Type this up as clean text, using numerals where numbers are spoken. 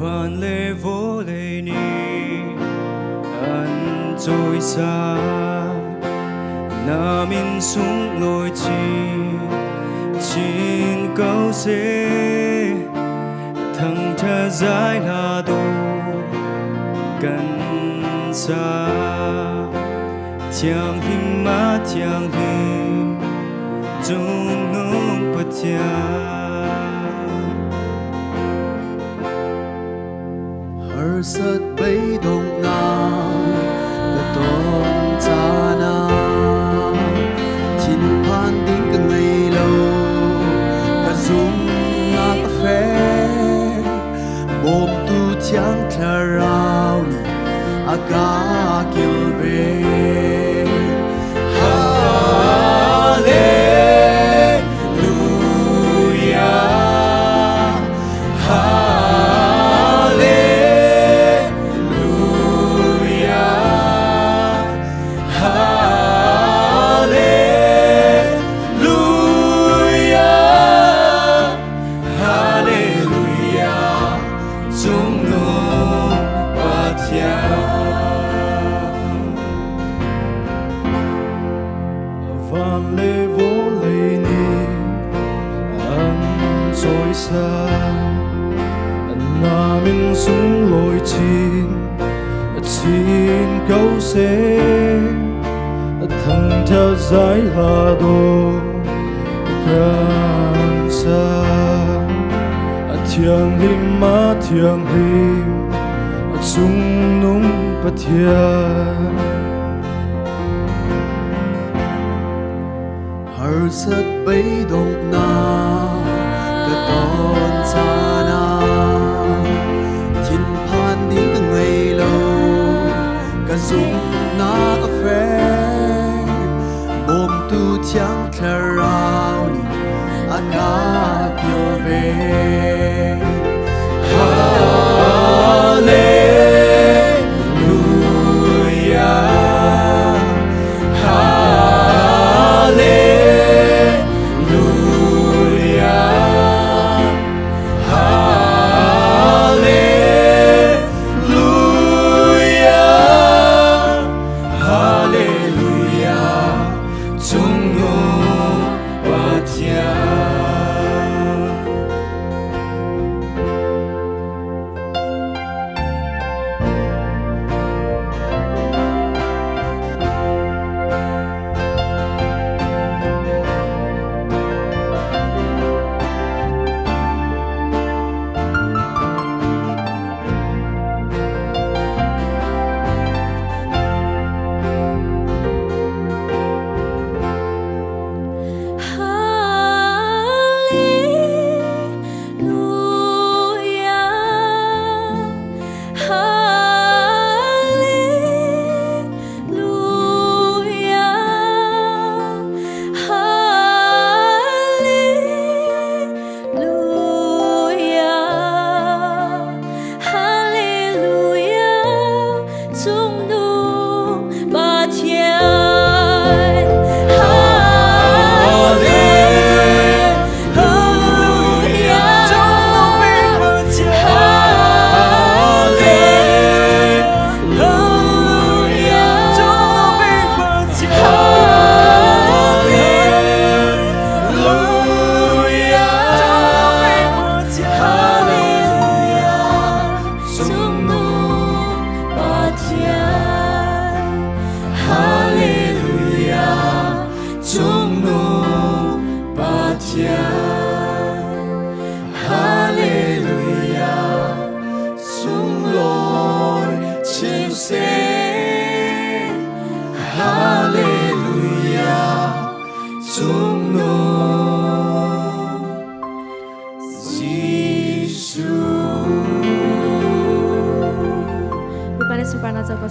van lê vô lê ni an trôi xa na min sung lối chi chín câu sẽ thằng cha giải là đồ gần xa chẳng him má chẳng him dung nung bất har sat bay dong na ka ton cha na chin phan ding ka ngai lo ka zum na ka fe bom tu chang thla rao ni aga kil ve van lê vô lê ni an trôi xa na min sung lối chín chín câu sẽ thằng cha giải là đồ gần xa thiang lim má thiang lim chung nung bất thiang har sat bay dong na ka ton cha na chin phan ding ka ngai lo ka zum na ka fe bom tu chang thla rao ni aga kyo ve Suparna Joko